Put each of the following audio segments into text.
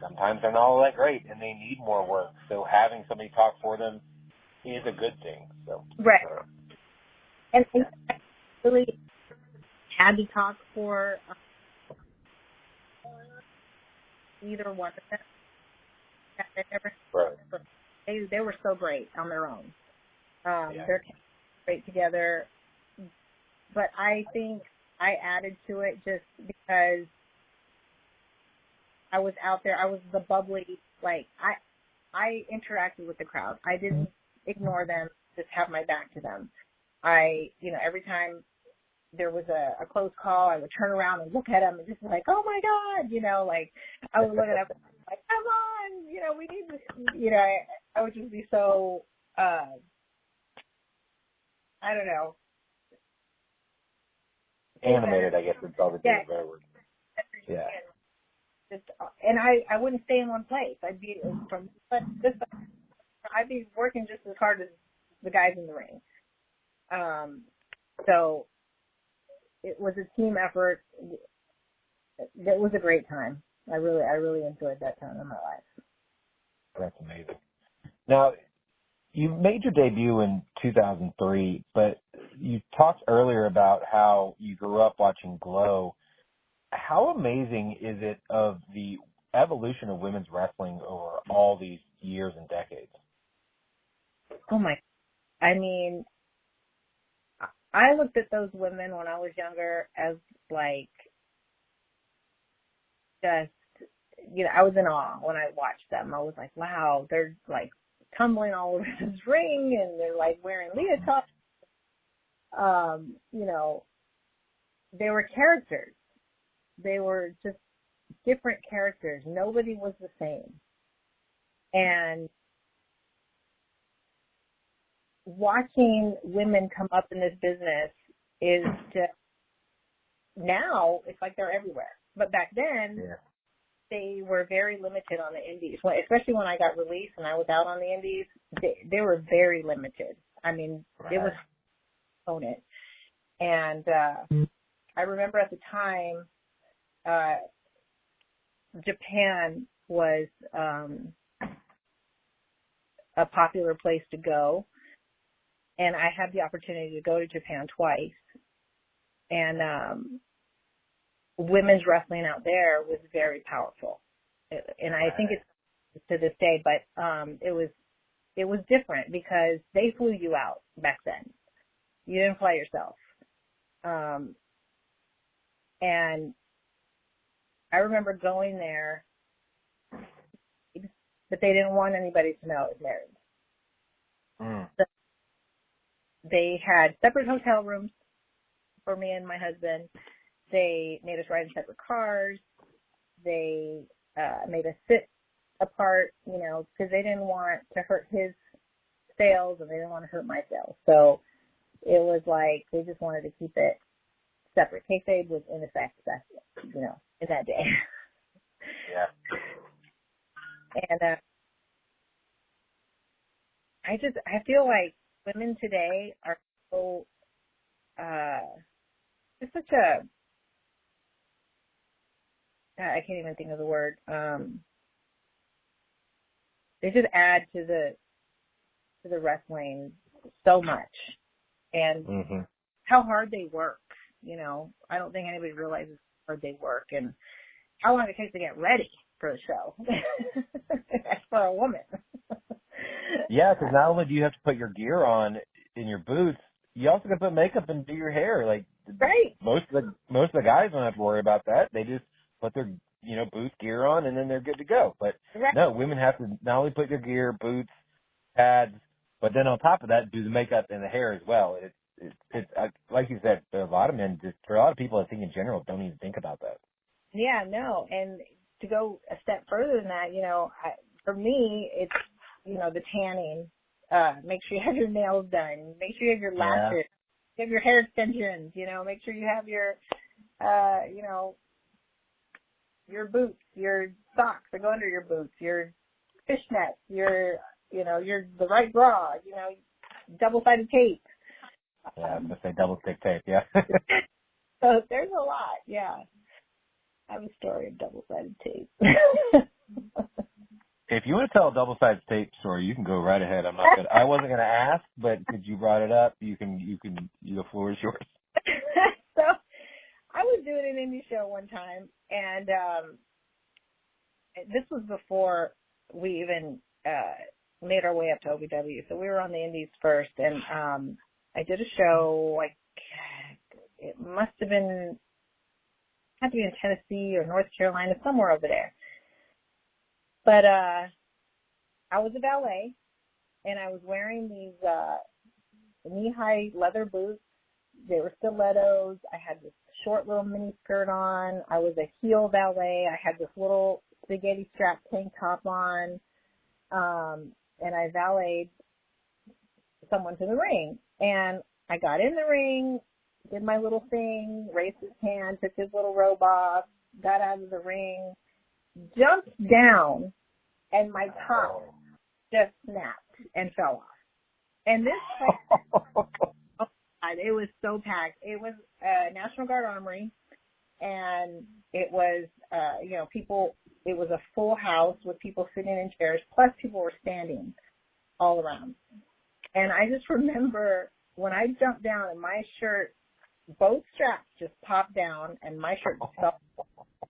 sometimes they're not all that great and they need more work. So having somebody talk for them is a good thing. So right. And I really had to talk for either one of them. They were so great on their own. They're great together. But I think I added to it just because I was out there. I was the bubbly, I interacted with the crowd. I didn't ignore them, just have my back to them. Every time there was a close call, I would turn around and look at them and just like, oh my God, I would look at them like, come on, we need this, I would just be so, I don't know. Animated, I guess is probably the better word. Yeah. And I wouldn't stay in one place. I'd be I'd be working just as hard as the guys in the ring. So it was a team effort. It was a great time. I really enjoyed that time in my life. That's amazing. Now, you made your debut in 2003, but you talked earlier about how you grew up watching Glow. How amazing is it of the evolution of women's wrestling over all these years and decades? Oh my, I mean, I looked at those women when I was younger as just, I was in awe when I watched them. I was like, wow, they're tumbling all over this ring and they're wearing leotards. They were characters. They were just different characters. Nobody was the same. And watching women come up in this business is just, now it's like they're everywhere. But back then, they were very limited on the indies. Especially when I got released and I was out on the indies, they were very limited. I mean, it was opponent. And I remember at the time, Japan was a popular place to go, and I had the opportunity to go to Japan twice, and women's wrestling out there was very powerful, and I think it's to this day, but it was different because they flew you out back then. You didn't fly yourself. And I remember going there, but they didn't want anybody to know I was married. So they had separate hotel rooms for me and my husband. They made us ride in separate cars. They made us sit apart, because they didn't want to hurt his sales and they didn't want to hurt my sales. So it was they just wanted to keep it separate. Kayfabe was in effect back, in that day. Yeah. And I feel like women today are so, it's such a, I can't even think of the word. They just add to the wrestling so much, and how hard they work. I don't think anybody realizes how hard they work and how long it takes to get ready for the show. That's for a woman. Yeah, because not only do you have to put your gear on in your boots, you also got to put makeup and do your hair. Right. Most of the guys don't have to worry about that. They just put their boots, gear on, and then they're good to go. But no, women have to not only put their gear, boots, pads, but then on top of that, do the makeup and the hair as well. It's like you said, there are a lot of men, for a lot of people, I think in general, don't even think about that. Yeah, no. And to go a step further than that, for me, it's, the tanning. Make sure you have your nails done. Make sure you have your lashes. You have your hair extensions. Make sure you have your, your boots, your socks that go under your boots, your fishnets, your the right bra. Double-sided tape. Yeah, I was going to say double-stick tape. Yeah. So there's a lot. Yeah. I have a story of double-sided tape. you want to tell a double-sided tape story, you can go right ahead. I wasn't gonna ask, but since you brought it up, the floor is yours. So I was doing an indie show one time, and this was before we even made our way up to OVW. So we were on the indies first, and I did a show, like, it must have been, had to be in Tennessee or North Carolina, somewhere over there. But I was a valet, and I was wearing these knee-high leather boots. They were stilettos. I had this short little mini skirt on. I was a heel valet. I had this little spaghetti strap tank top on, and I valeted someone to the ring. And I got in the ring, did my little thing, raised his hand, took his little robe off, got out of the ring, jumped down, and my top just snapped and fell off. And this it was so packed. It was National Guard Armory, and it was, people, it was a full house with people sitting in chairs, plus people were standing all around. And I just remember when I jumped down and my shirt, both straps just popped down and my shirt just fell.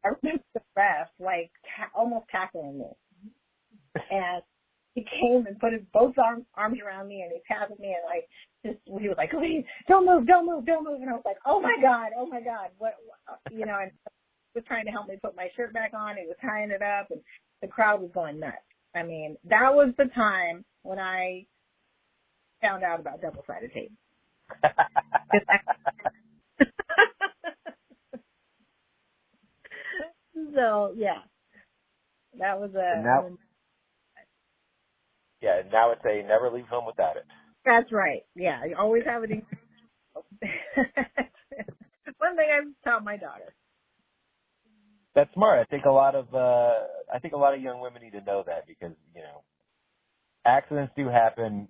I remember the ref, like, almost tackling me. And he came and put his both arms around me, and he patted me, and he was like, "Please, don't move. And I was like, oh my God, what, and he was trying to help me put my shirt back on. He was tying it up, and the crowd was going nuts. I mean, that was the time when I found out about double-sided tape. So, yeah, that was a... Yeah, now it's a never leave home without it. That's right. Yeah, you always have it in. One thing I've taught my daughter. That's smart. I think a lot of young women need to know that because, accidents do happen,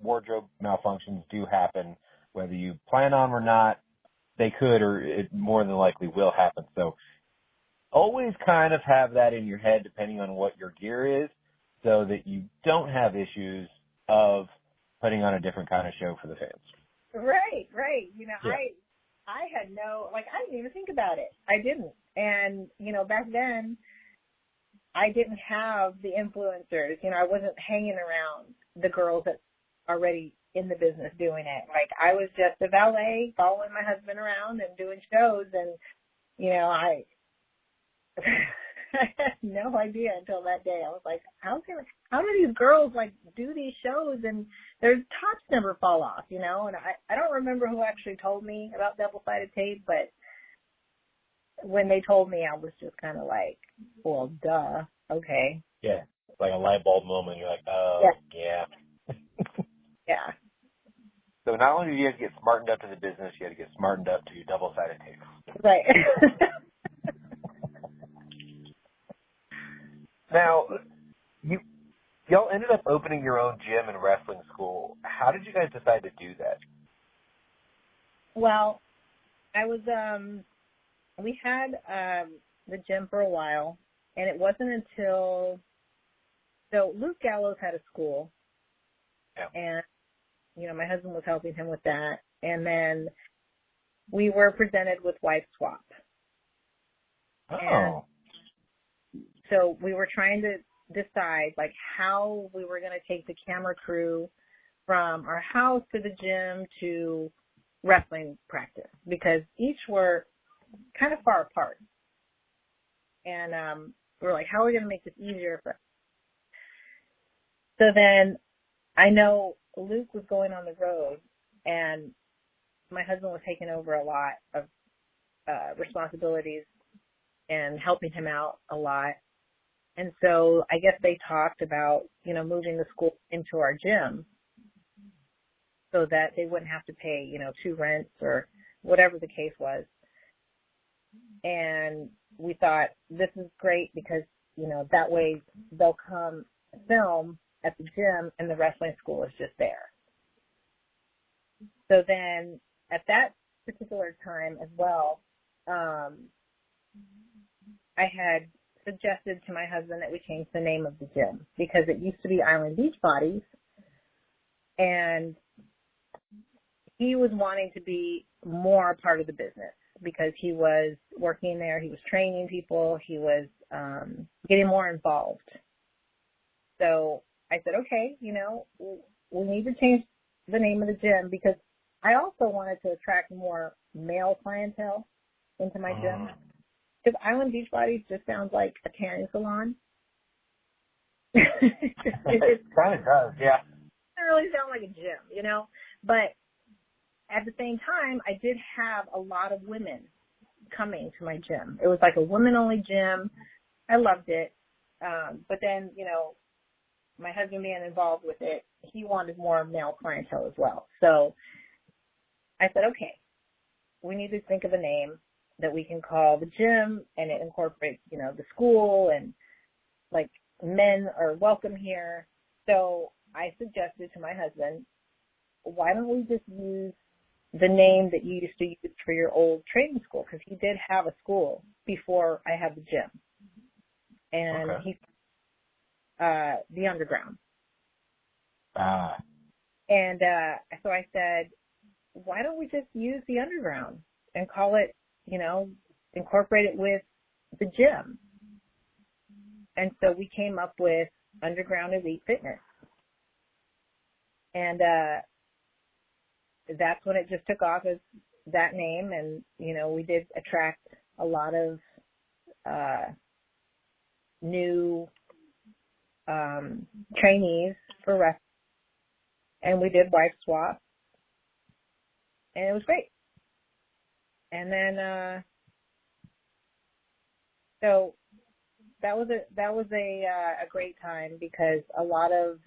wardrobe malfunctions do happen, whether you plan on or not, they could, or it more than likely will happen. So always kind of have that in your head depending on what your gear is, so that you don't have issues of putting on a different kind of show for the fans. Right. Yeah. I had I didn't even think about it. I didn't. And, back then, I didn't have the influencers. I wasn't hanging around the girls that are already in the business doing it. Like, I was just a valet following my husband around and doing shows. And, I had no idea until that day. I was like, how do these girls do these shows and their tops never fall off, And I don't remember who actually told me about double-sided tape, but when they told me, I was just kind of like, well, duh, okay. Yeah, it's like a light bulb moment. You're like, oh, yeah. Yeah. So not only do you have to get smartened up to the business, you had to get smartened up to double-sided tape. Right. Now, y'all ended up opening your own gym and wrestling school. How did you guys decide to do that? Well, I was, we had the gym for a while, and it wasn't until, so Luke Gallows had a school, and, my husband was helping him with that, and then we were presented with Wife Swap. Oh. And so we were trying to decide, how we were going to take the camera crew from our house to the gym to wrestling practice, because each were kind of far apart. And we were like, how are we going to make this easier for us? So then I know Luke was going on the road, and my husband was taking over a lot of responsibilities and helping him out a lot. And so I guess they talked about, moving the school into our gym so that they wouldn't have to pay, 2 rents or whatever the case was. And we thought, this is great because, that way they'll come film at the gym and the wrestling school is just there. So then at that particular time as well, I had suggested to my husband that we change the name of the gym because it used to be Island Beach Bodies, and he was wanting to be more a part of the business because he was working there, he was training people, he was getting more involved. So I said, okay, we need to change the name of the gym because I also wanted to attract more male clientele into my gym. Because Island Beach Bodies just sounds like a tanning salon. It kind of does, yeah. It doesn't really sound like a gym, But at the same time, I did have a lot of women coming to my gym. It was like a women-only gym. I loved it. But then, my husband being involved with it, he wanted more male clientele as well. So I said, okay, we need to think of a name that we can call the gym, and it incorporates, the school, and like men are welcome here. So I suggested to my husband, why don't we just use the name that you used to use for your old training school? Because he did have a school before I had the gym. And okay. The Underground. Ah. And so I said, why don't we just use the Underground and call it, incorporate it with the gym? And so we came up with Underground Elite Fitness. And that's when it just took off as that name. And, we did attract a lot of new trainees for wrestling. And we did wife swap. And it was great. And then, so that was a great time because a lot of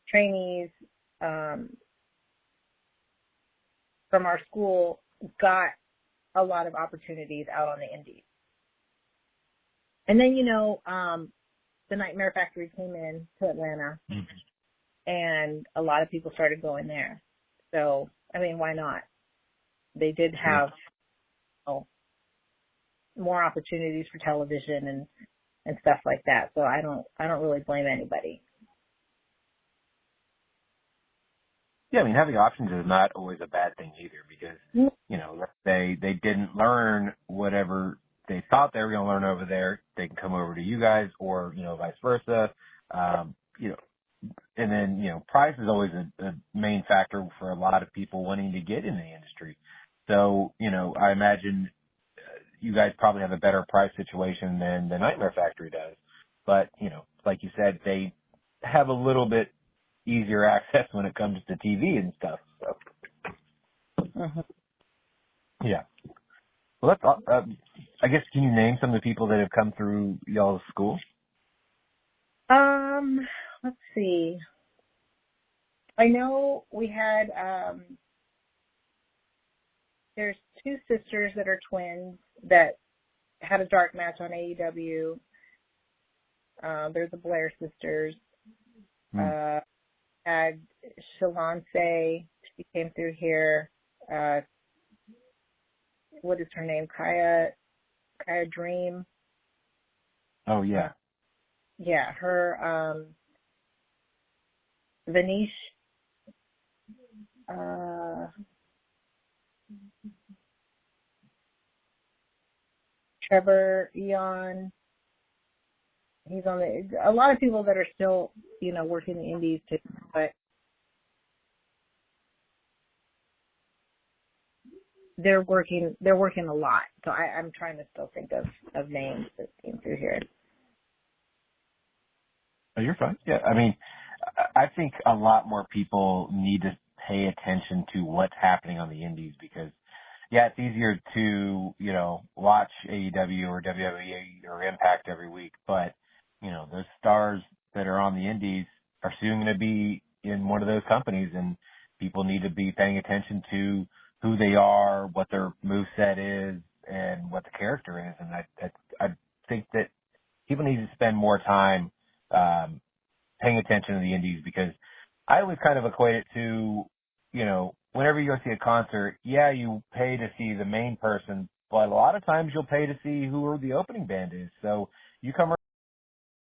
trainees from our school got a lot of opportunities out on the indies. And then, the Nightmare Factory came in to Atlanta, and a lot of people started going there. So, why not? They did have more opportunities for television and stuff like that. So I don't really blame anybody. Yeah, having options is not always a bad thing either because, let's say they didn't learn whatever they thought they were going to learn over there, they can come over to you guys or, vice versa. And then, price is always a main factor for a lot of people wanting to get in the industry. So, I imagine you guys probably have a better price situation than the Nightmare Factory does. But, like you said, they have a little bit easier access when it comes to TV and stuff. So, yeah. Well, that's, I guess, can you name some of the people that have come through y'all's school? Let's see. I know we had, there's two sisters that are twins that had a dark match on AEW. They're the Blair sisters. Had Shalonce, she came through here. What is her name? Kaya Dream. Oh, yeah. Yeah, her, Vanish, Trevor Eon. He's on a lot of people that are still, working the indies too, but they're working a lot. So I'm trying to still think of names that came through here. Oh, you're fine. Yeah, I think a lot more people need to pay attention to what's happening on the indies because, yeah, it's easier to, watch AEW or WWE or Impact every week, but, those stars that are on the indies are soon going to be in one of those companies, and people need to be paying attention to who they are, what their moveset is, and what the character is. And I think that people need to spend more time paying attention to the indies because I always kind of equate it to, whenever you go see a concert, yeah, you pay to see the main person, but a lot of times you'll pay to see who the opening band is. So you come